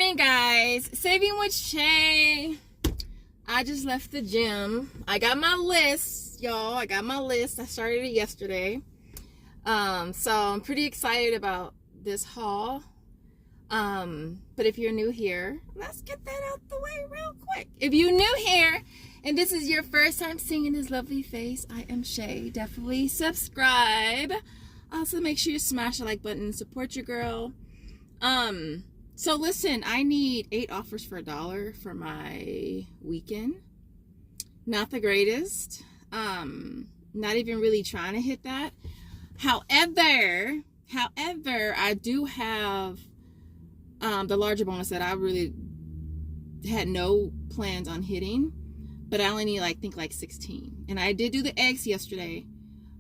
morning, guys. Saving with Shay. I just left the gym. I got my list, y'all. I got my list. I started it yesterday. So I'm pretty excited about this haul. But if you're new here, let's get that out the way real quick. If you're new here and this is your first time seeing this lovely face, I am Shay. Definitely subscribe. Also, make sure you smash the like button and support your girl. So listen, I need 8 offers for $1 for my weekend. Not the greatest. Not even really trying to hit that. However, I do have the larger bonus that I really had no plans on hitting, but I only need like 16. And I did do the eggs yesterday.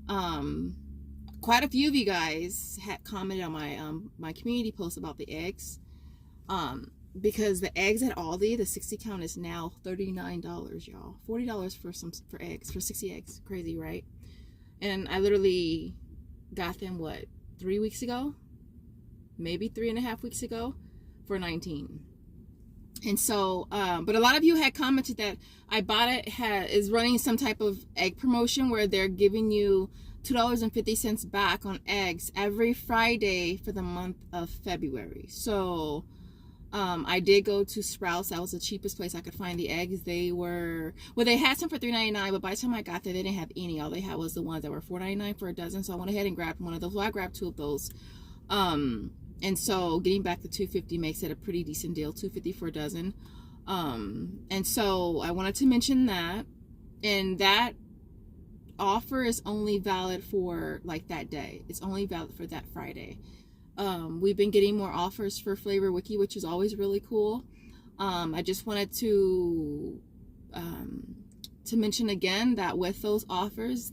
Quite a few of you guys had commented on my my community post about the eggs, because the eggs at Aldi, the 60 count is now $39, y'all. $40 for eggs, for 60 eggs. Crazy, right? And I literally got them 3 weeks ago, maybe 3.5 weeks ago, for 19. And so, but a lot of you had commented that Ibotta is running some type of egg promotion where they're giving you $2.50 back on eggs every Friday for the month of February. So I did go to Sprouts. That was the cheapest place I could find the eggs. They had some for $3.99, but by the time I got there, they didn't have any. All they had was the ones that were $4.99 for a dozen. So I went ahead and grabbed one of those. Well, I grabbed 2 of those. And so getting back the $2.50 makes it a pretty decent deal. $2.50 for a dozen. And so I wanted to mention that. And that offer is only valid for that day. It's only valid for that Friday. We've been getting more offers for Flavor Wiki, which is always really cool. I just wanted to mention again that with those offers,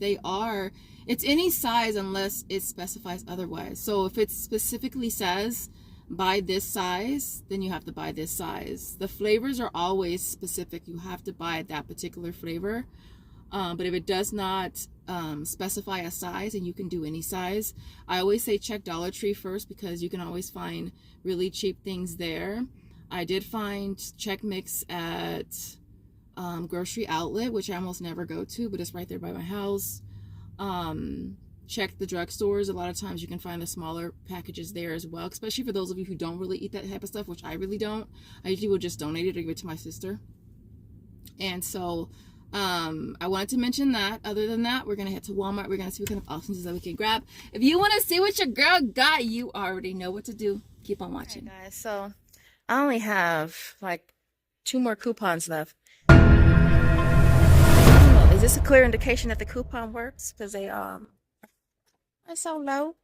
it's any size unless it specifies otherwise. So if it specifically says buy this size, then you have to buy this size. The flavors are always specific. You have to buy that particular flavor. But if it does not specify a size, and you can do any size, I always say check Dollar Tree first, because you can always find really cheap things there. I did find Check Mix at Grocery Outlet, which I almost never go to, but it's right there by my house. Check the drugstores. A lot of times you can find the smaller packages there as well, especially for those of you who don't really eat that type of stuff, which I really don't. I usually will just donate it or give it to my sister. And so I wanted to mention that. Other than that, we're gonna head to Walmart. We're gonna see what kind of options that we can grab. If you want to see what your girl got, you already know what to do. Keep on watching. Alright, guys, so I only have 2 more coupons left. Is this a clear indication that the coupon works? Because they are so low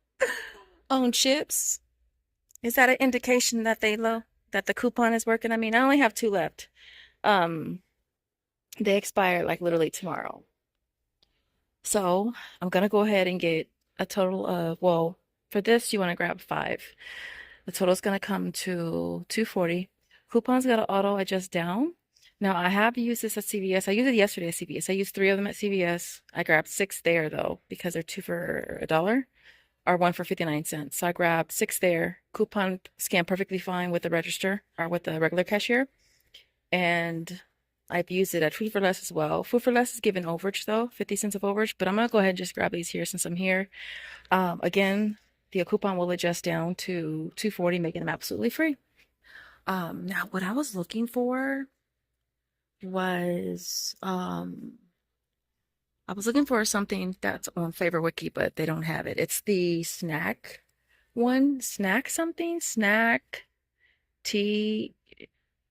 on chips. Is that an indication that that the coupon is working? I mean, I only have 2 left. They expire literally tomorrow. So I'm gonna go ahead and get a total of, for this you want to grab 5. The total is gonna come to $2.40. Coupon's got an auto adjust down. Now I have used this at CVS. I used it yesterday at CVS. I used 3 of them at CVS. I grabbed 6 there though, because they're 2 for $1 or 1 for 59 cents. So I grabbed 6 there. Coupon scanned perfectly fine with the register or with the regular cashier. And I've used it at Food for Less as well. Food for Less is giving overage though, 50 cents of overage, but I'm gonna go ahead and just grab these here since I'm here. Again, the coupon will adjust down to $2.40, making them absolutely free. Now what I was looking for was, I was looking for something that's on Flavor Wiki, but they don't have it. It's the snack one, snack tea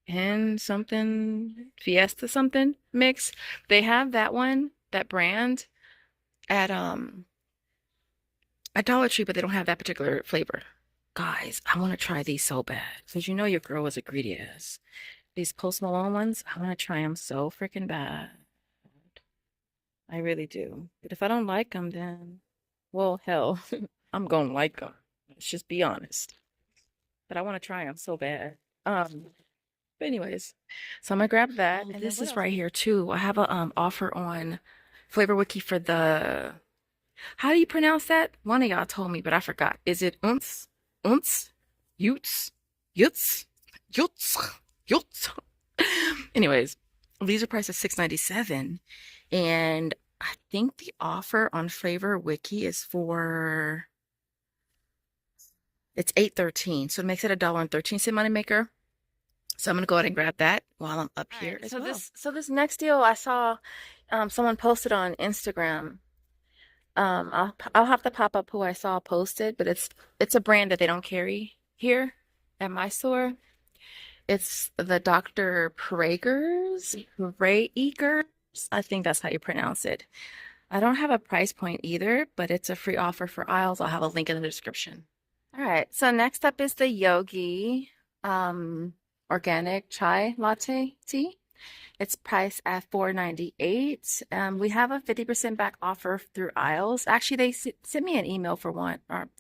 and something Fiesta something mix. They have that one, that brand at Dollar Tree, but they don't have that particular flavor. Guys, I want to try these so bad, because your girl is a greedy ass. These Post Malone ones, I want to try them so freaking bad. I really do. But if I don't like them, then, well, hell, I'm gonna like them. Let's just be honest. But I want to try them so bad. But anyways, so I'm gonna grab that. And this is right here too. I have a offer on Flavor Wiki for the, how do you pronounce that? One of y'all told me, but I forgot. Is it Utes? Yutz, yutz. Anyways, these are priced at $6.97, and I think the offer on Flavor Wiki is for it's $8.13, so it makes it $1.13 moneymaker. So I'm gonna go ahead and grab that while I'm up here as well. So this next deal I saw, someone posted on Instagram. I'll have to pop up who I saw posted, but it's a brand that they don't carry here at my store. It's the Dr. Praeger's. I think that's how you pronounce it. I don't have a price point either, but it's a free offer for aisles. I'll have a link in the description. All right, so next up is the Yogi organic chai latte tea. It's priced at $4.98. We have a 50% back offer through aisles. Actually, they sent me an email for one, or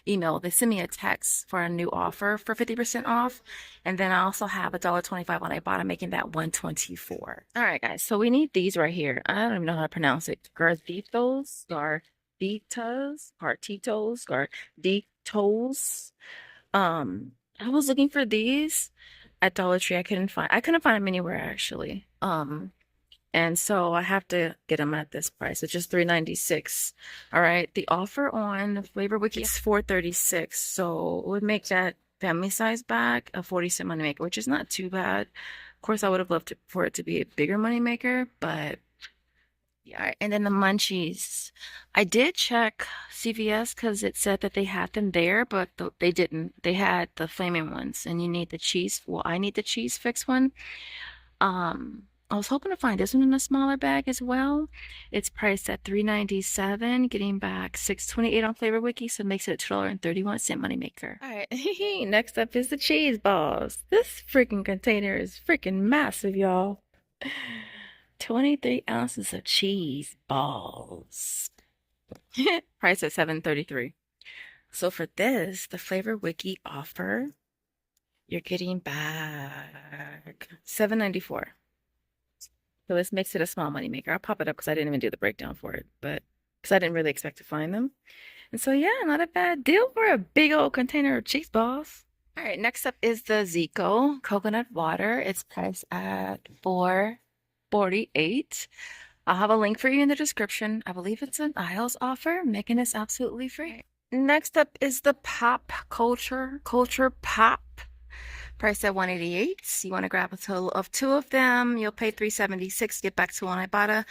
email. They sent me a text for a new offer for 50% off. And then I also have $1.25 on Ibotta, making that $1.24. All right, guys. So we need these right here. I don't even know how to pronounce it. Garditos, Garditos. I was looking for these at Dollar Tree. I couldn't find them anywhere actually. And so I have to get them at this price. It's just $3.96. All right. The offer on the Flavor Wiki is $4.36. So it would make that family size bag a 40-cent moneymaker, which is not too bad. Of course, I would have loved for it to be a bigger moneymaker, but yeah. And then the munchies. I did check CVS because it said that they had them there, but they didn't. They had the flaming ones, and you need the cheese. Well, I need the cheese fix one. I was hoping to find this one in a smaller bag as well. It's priced at $3.97, getting back $6.28 on Flavor Wiki, so it makes it a $2.31 moneymaker. All right, next up is the cheese balls. This freaking container is freaking massive, y'all. 23 ounces of cheese balls. Price at $7.33. So for this, the Flavor Wiki offer, you're getting back $7.94. So this makes it a small money maker. I'll pop it up because I didn't even do the breakdown for it, but because I didn't really expect to find them. And so yeah, not a bad deal for a big old container of cheese balls. All right, next up is the Zico coconut water. It's priced at $4.48. I'll have a link for you in the description. I believe it's an aisles offer, making this absolutely free. Next up is the Pop Culture Pop. Priced at $1.88. You want to grab a total of 2 of them. You'll pay $3.76. Get back to on Ibotta.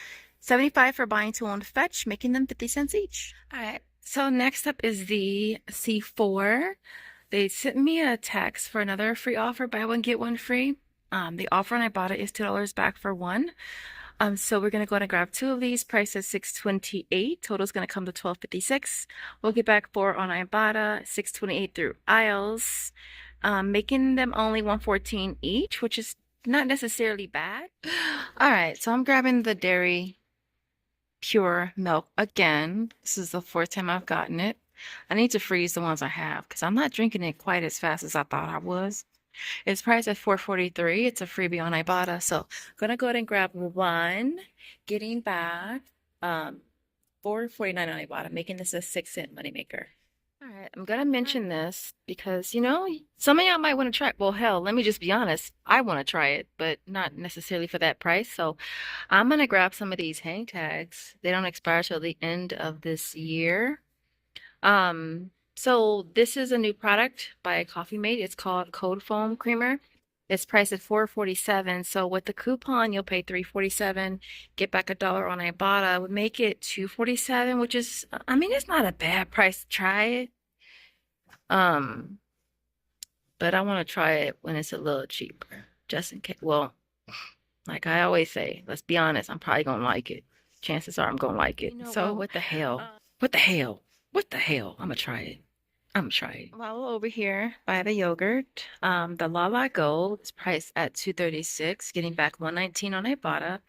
$75 for buying 2 on Fetch, making them 50 cents each. All right. So next up is the C4. They sent me a text for another free offer, buy one get one free. The offer on Ibotta is $2 back for one. So we're gonna go ahead and grab 2 of these. Price is $6.28. Total is gonna come to $12.56. We'll get back 4 on Ibotta, $6.28 through aisles, making them only $1.14 each, which is not necessarily bad. All right, so I'm grabbing the dairy pure milk again. This is the 4th time I've gotten it. I need to freeze the ones I have because I'm not drinking it quite as fast as I thought I was. It's priced at $4.43. It's a freebie on Ibotta. So I'm gonna go ahead and grab one, getting back $4.49 on Ibotta, making this a 6-cent moneymaker. All right, I'm gonna mention this because some of y'all might want to try it. Well, hell, let me just be honest. I want to try it, but not necessarily for that price. So I'm gonna grab some of these hang tags. They don't expire till the end of this year. So this is a new product by Coffee Mate. It's called Cold Foam Creamer. It's priced at $4.47. So with the coupon, you'll pay $3.47. Get back $1 on Ibotta. Would make it $2.47, which is, I mean, it's not a bad price to try it. But I want to try it when it's a little cheaper, just in case. Well, like I always say, let's be honest, I'm probably gonna like it. Chances are I'm gonna like it. So what the hell? What the hell? What the hell? I'm gonna try it. While we're over here by the yogurt, the Lala Gold is priced at $2.36, getting back $1.19 on Ibotta.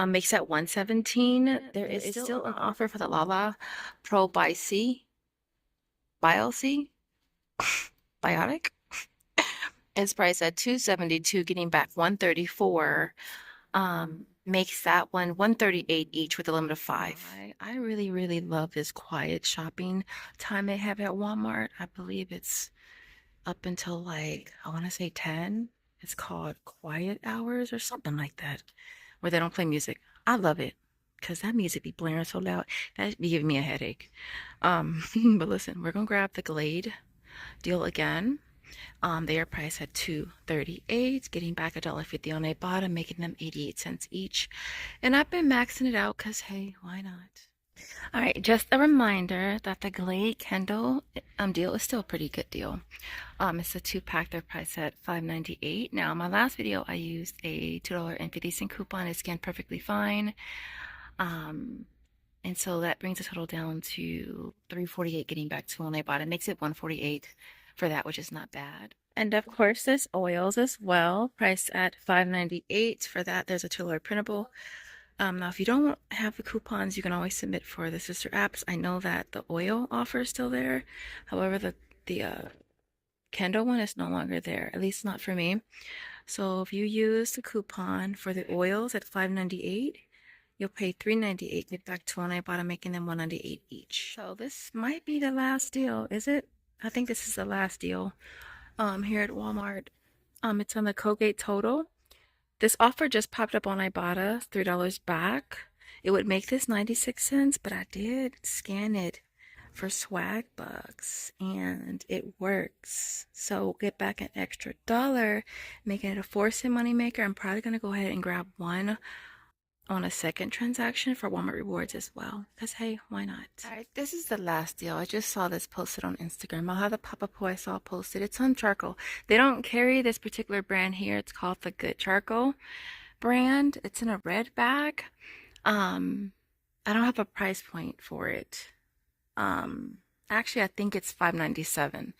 Makes that $1.17. There is still an offer for the Lala Pro Biotic. It's priced at $2.72, getting back $1.34. Makes that one $1.38 each with a limit of 5. I really, really love this quiet shopping time they have at Walmart. I believe it's up until like, I want to say 10. It's called Quiet Hours or something like that, where they don't play music. I love it because that music be blaring so loud. That be giving me a headache. But listen, we're gonna grab the Glade deal again. They are priced at $2.38, getting back $1.50 on Ibotta, making them 88 cents each. And I've been maxing it out because, hey, why not? All right, just a reminder that the Glade Kindle deal is still a pretty good deal. It's a 2-pack. They're priced at $5.98. Now, in my last video, I used a $2.50 coupon. It scanned perfectly fine. And so that brings the total down to $3.48, getting back to when I bought it. Makes it $1.48 for that, which is not bad. And of course, there's oils as well, priced at $5.98. For that, there's a $2 printable. Now, if you don't have the coupons, you can always submit for the sister apps. I know that the oil offer is still there. However, the Kindle one is no longer there, at least not for me. So if you use the coupon for the oils at $5.98, you'll pay $3.98, get back to when I bought them, making them $1.98 each. So this might be the last deal, is it? I think this is the last deal here at Walmart. It's on the Colgate Total. This offer just popped up on Ibotta, $3 back. It would make this 96 cents, but I did scan it for Swagbucks and it works. So get back an extra $1, making it a 4-cent money maker. I'm probably gonna go ahead and grab one on a second transaction for Walmart Rewards as well, because hey, why not? All right, this is the last deal. I just saw this posted on Instagram. I'll have the pop-up who I saw posted. It's on charcoal. They don't carry this particular brand here. It's called the Good Charcoal brand. It's in a red bag. I don't have a price point for it. Actually, I think it's $5.97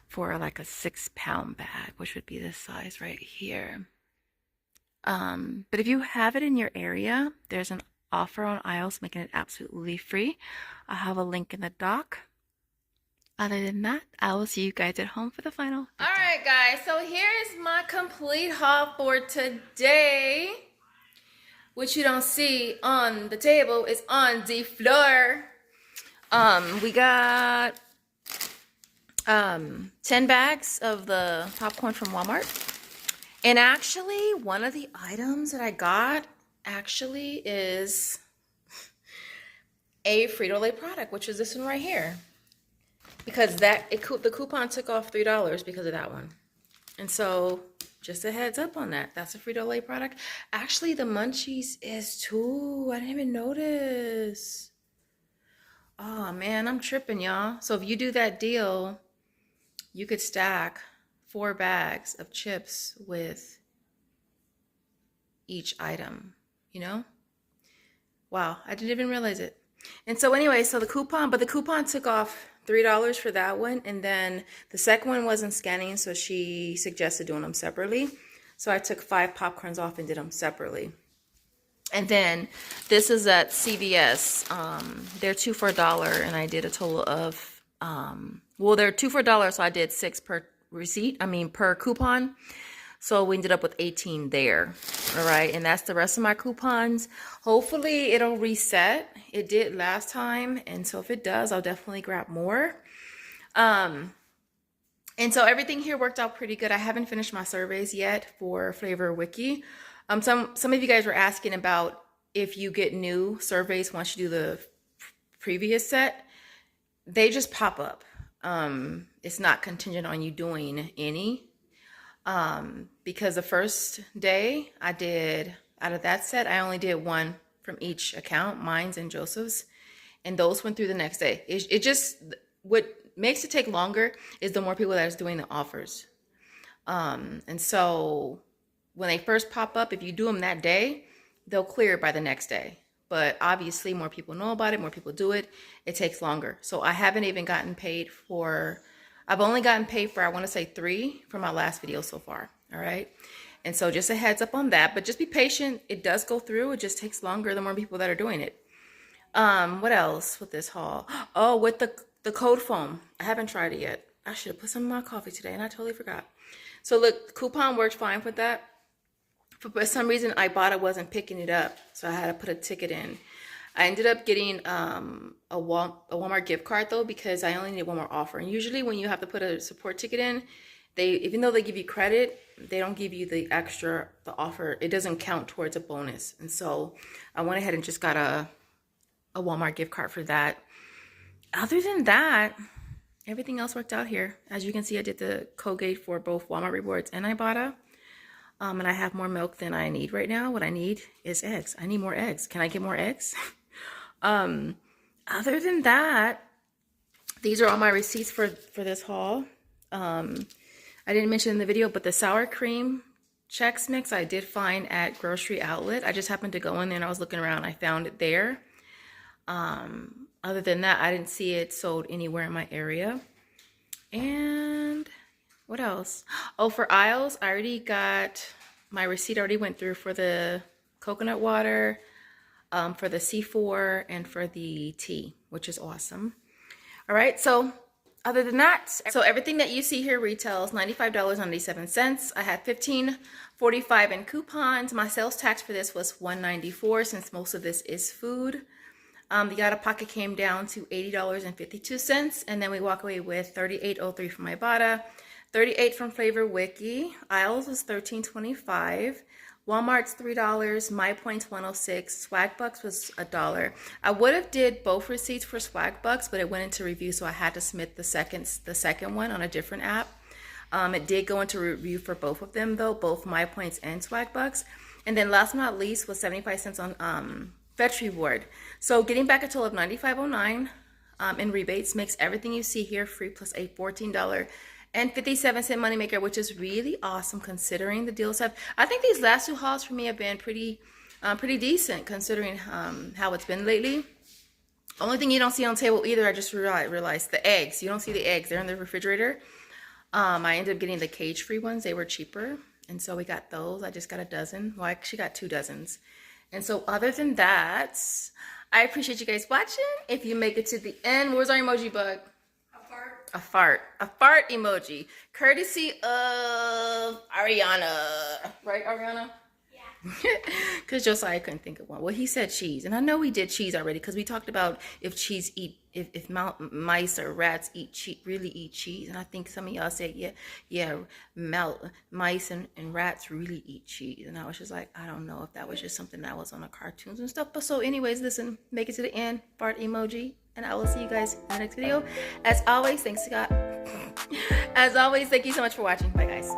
for like a 6-pound bag, which would be this size right here. But if you have it in your area, there's an offer on aisles making it absolutely free. I'll have a link in the doc. Other than that, I will see you guys at home for the final. All right, guys. So here's my complete haul for today. What you don't see on the table is on the floor. We got 10 bags of the popcorn from Walmart. And actually, one of the items that I got actually is a Frito-Lay product, which is this one right here. Because the coupon took off $3 because of that one. And so, just a heads up on that. That's a Frito-Lay product. Actually, the Munchies is too. I didn't even notice. Oh, man, I'm tripping, y'all. So, if you do that deal, you could stack 4 bags of chips with each item, you know? Wow, I didn't even realize it. And so anyway, so the coupon took off $3 for that one, and then the second one wasn't scanning, so she suggested doing them separately. So I took 5 popcorns off and did them separately. And then this is at CVS. They're 2 for $1, and I did a total of they're 2 for $1, so I did 6 per coupon. So we ended up with 18 there. All right, and that's the rest of my coupons. Hopefully it'll reset. It did last time, and so if it does, I'll definitely grab more. And so everything here worked out pretty good. I haven't finished my surveys yet for Flavor Wiki. Some of you guys were asking about if you get new surveys once you do the previous set. They just pop up. It's not contingent on you doing any. Because the first day I did, out of that set, I only did 1 from each account, mine's and Joseph's, and those went through the next day. It just, what makes it take longer is the more people that is doing the offers. And so when they first pop up, if you do them that day, they'll clear by the next day. But obviously more people know about it, more people do it, it takes longer. So I haven't even gotten paid for, I've only gotten paid for, I want to say 3 for my last video so far. All right. And so just a heads up on that, but just be patient. It does go through. It just takes longer the more people that are doing it. What else with this haul? Oh, with the cold foam. I haven't tried it yet. I should have put some in my coffee today and I totally forgot. So look, coupon worked fine with that. For some reason, Ibotta wasn't picking it up. So I had to put a ticket in. I ended up getting a Walmart gift card though, because I only need one more offer. And usually when you have to put a support ticket in, even though they give you credit, they don't give you the offer. It doesn't count towards a bonus. And so I went ahead and just got a Walmart gift card for that. Other than that, everything else worked out here. As you can see, I did the Colgate for both Walmart Rewards and Ibotta. And I have more milk than I need right now. What I need is eggs. I need more eggs. Can I get more eggs? Other than that, these are all my receipts for this haul. I didn't mention in the video, but the sour cream Chex Mix I did find at Grocery Outlet. I just happened to go in there and I was looking around. I found it there. Other than that, I didn't see it sold anywhere in my area. And what else? Oh, for aisles, I already got my receipt. Already went through for the coconut water, for the C4, and for the tea, which is awesome. All right, so other than that, so everything that you see here retails $95.97. I had $15.45 in coupons. My sales tax for this was $194 since most of this is food. The out-of-pocket came down to $80.52, and then we walk away with $38.03 from Ibotta, $38 from Flavor Wiki. Aisles was $13.25. Walmart's $3, My Points $106, Swagbucks was $1. I would have did both receipts for Swagbucks, but it went into review, so I had to submit the second one on a different app. It did go into review for both of them though, both My Points and Swagbucks. And then last but not least was 75 cents on Fetch Reward. So getting back a total of $95.09 in rebates makes everything you see here free plus a $14.57 moneymaker, which is really awesome considering the deals have. I think these last two hauls for me have been pretty decent considering how it's been lately. Only thing you don't see on the table either, I just realized the eggs. You don't see the eggs; they're in the refrigerator. I ended up getting the cage-free ones; they were cheaper, and so we got those. I just got a dozen. Well, I actually got 2 dozens. And so other than that, I appreciate you guys watching. If you make it to the end, where's our emoji bug? A fart emoji, courtesy of Ariana. Right, Ariana? Yeah. Because Josiah couldn't think of one. Well, he said cheese, and I know we did cheese already because we talked about if mice or rats really eat cheese, and I think some of y'all said mice and rats really eat cheese, and I was just like, I don't know if that was just something that was on the cartoons and stuff. But so, anyways, listen, make it to the end, fart emoji. And I will see you guys in the next video. As always, thanks to God. As always, thank you so much for watching. Bye, guys.